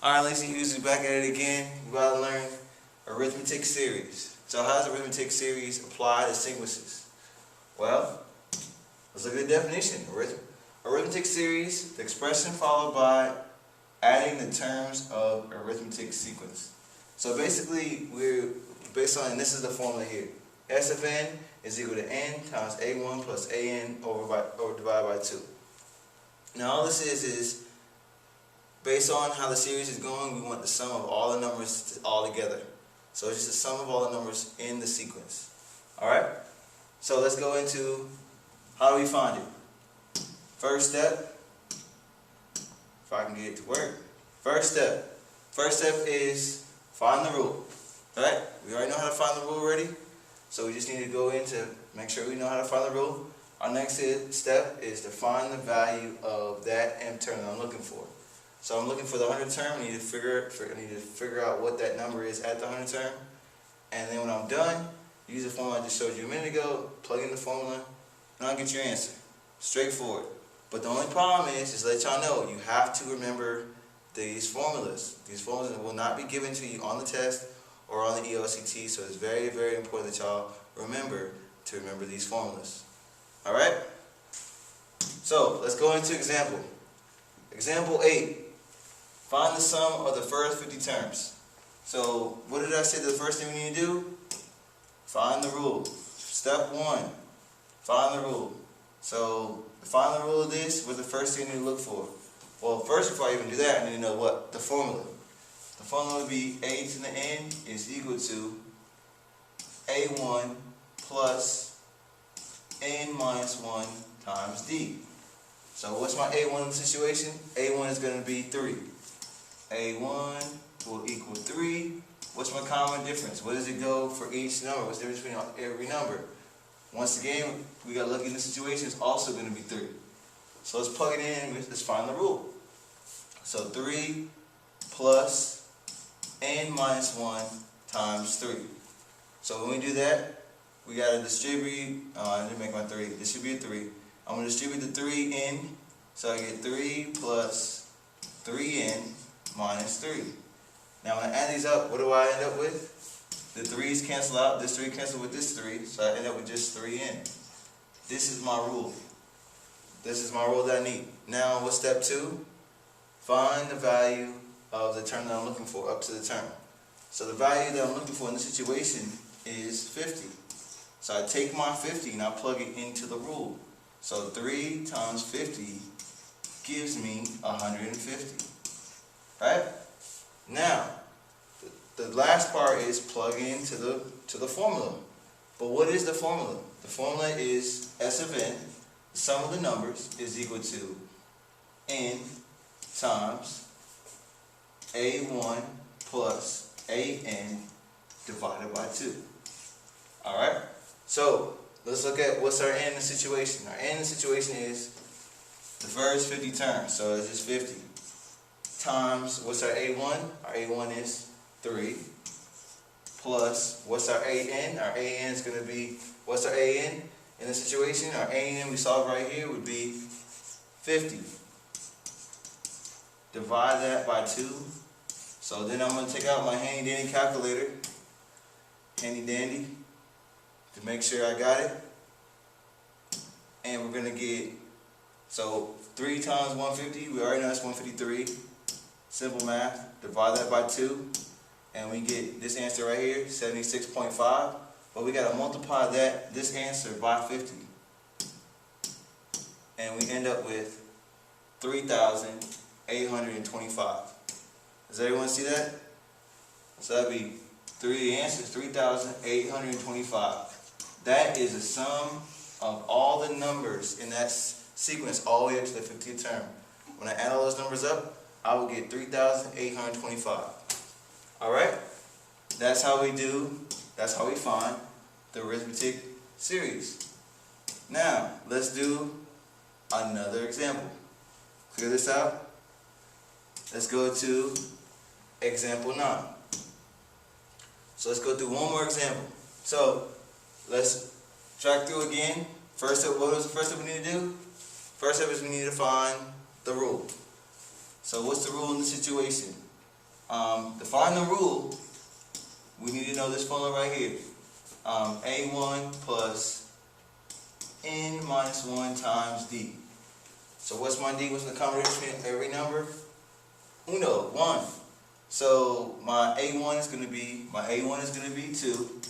Alright, Lacey Hughes is back at it again. We're about to learn arithmetic series. So how does arithmetic series apply to sequences? Well, let's look at the definition. Arithmetic series, the expression followed by adding the terms of arithmetic sequence. So basically, we're based on, and this is the formula here. S of n is equal to n times a1 plus an divided by 2. Now all this is based on how the series is going, we want the sum of all the numbers all together. So it's just the sum of all the numbers in the sequence. Alright? So let's go into how do we find it. First step, if I can get it to work. First step is find the rule. Alright? We already know how to find the rule already. So we just need to go in to make sure we know how to find the rule. Our next step is to find the value of that m term that I'm looking for. So I'm looking for the 100 term. I need to figure out what that number is at the 100 term. And then when I'm done, use the formula I just showed you a minute ago, plug in the formula, and I'll get your answer. Straightforward. But the only problem is, just to let y'all know, you have to remember these formulas. These formulas will not be given to you on the test or on the ELCT, so it's very, very important that y'all remember these formulas. Alright? So, let's go into example. Example 8. Find the sum of the first 50 terms. So, what did I say the first thing we need to do? Find the rule. Step 1. Find the rule. So, to find the rule of this, what's the first thing you need to look for? Well, first, before I even do that, I need to know what? The formula. The formula would be a to the n is equal to a1 plus n minus 1 times d. So what's my a1 in the situation? a1 is going to be 3. a1 will equal 3. What's my common difference? What does it go for each number? What's the difference between every number? Once again, we got to look in the situation, it's also going to be 3. So let's plug it in and let's find the rule. So 3 plus n minus 1 times 3. So when we do that, we got to distribute, I didn't make my 3, distribute 3. I'm going to distribute the 3 in, so I get 3 plus 3n minus 3. Now when I add these up, what do I end up with? The 3's cancel out, this 3 cancel with this 3, so I end up with just 3n. This is my rule. This is my rule that I need. Now what's step 2? Find the value of the term that I'm looking for, up to the term. So the value that I'm looking for in this situation is 50. So I take my 50 and I plug it into the rule. So 3 times 50 gives me 150. Right? Now, the last part is plug into the formula. But what is the formula? The formula is S of n, the sum of the numbers, is equal to n times a1 plus an divided by 2. Alright? So, let's look at what's our n in the situation. Our n in the situation is the first 50 terms. So it's just 50. Times, what's our a1? Our a1 is 3. Plus, what's our an? Our an is going to be, what's our an in the situation? Our an we solve right here would be 50. Divide that by 2. So then I'm going to take out my handy dandy calculator, handy dandy, to make sure I got it. And we're going to get, so 3 times 150, we already know that's 153. Simple math. Divide that by 2. And we get this answer right here, 76.5. But we got to multiply this answer by 50. And we end up with 3,825. Does everyone see that? So that'd be the answer is 3,825. That is the sum of all the numbers in that sequence all the way up to the 50th term. When I add all those numbers up, I will get 3,825. Alright? That's how we find the arithmetic series. Now, let's do another example. Clear this out. Let's go to example 9. So let's go through one more example. So let's track through again. First step, what was the first step we need to do? First step is we need to find the rule. So what's the rule in the situation? The final rule, we need to know this formula right here. A1 plus n minus 1 times d. So what's my d? What's the combination between every number? Uno, 1. So my A1 is going to be 2.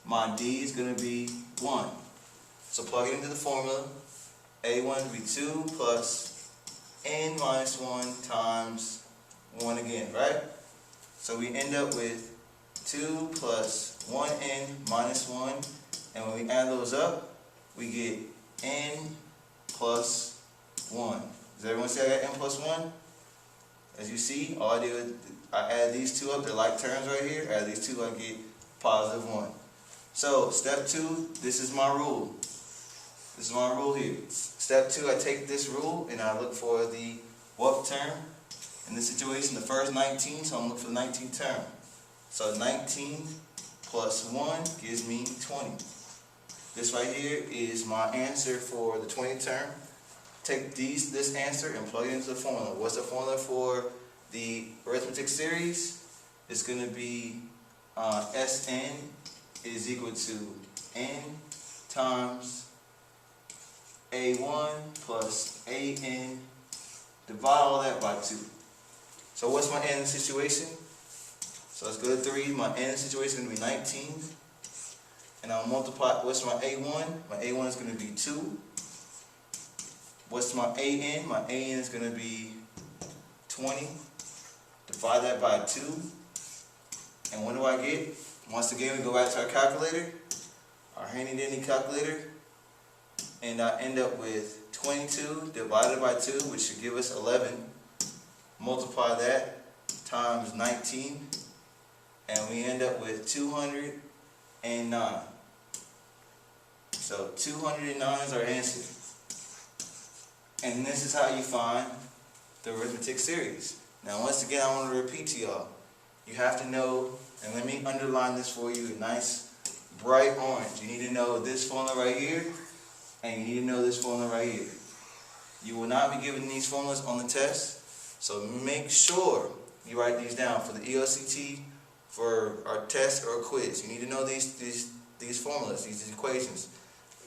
My d is going to be 1. So plug it into the formula. A1 will be 2 plus n minus 1 times 1 again, right? So we end up with 2 plus 1n minus 1, and when we add those up, we get n plus 1. Does everyone see I got n plus 1? As you see, all I do is I add these two up, they're like terms right here. Add these two, I get positive 1. So step 2, this is my rule. This is my rule here. Step 2, I take this rule and I look for the what term? In this situation, the first 19, so I'm looking for the 19th term. So 19 plus 1 gives me 20. This right here is my answer for the 20th term. Take this answer and plug it into the formula. What's the formula for the arithmetic series? It's going to be Sn is equal to n times A1 plus An, divide all that by 2. So what's my n in the situation? So let's go to 3. My n in the situation is going to be 19. And I'll multiply, what's my A1? My A1 is going to be 2. What's my An? My An is going to be 20. Divide that by 2. And what do I get? Once again, we go back to our calculator, our handy dandy calculator, and I end up with 22 divided by 2, which should give us 11. Multiply that times 19, and we end up with 209. So 209 is our answer. And this is how you find the arithmetic series. Now once again, I want to repeat to y'all. You have to know, and let me underline this for you, a nice bright orange. You need to know this formula right here, and you need to know this formula right here. You will not be given these formulas on the test, so make sure you write these down for the ELCT, for our test or quiz. You need to know these formulas, these equations,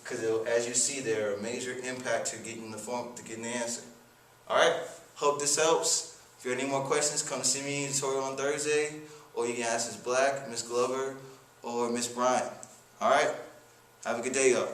because as you see, they're a major impact to getting the answer. All right. Hope this helps. If you have any more questions, come see me in the tutorial on Thursday, or you can ask Ms. Black, Ms. Glover, or Ms. Bryant. All right. Have a good day, y'all.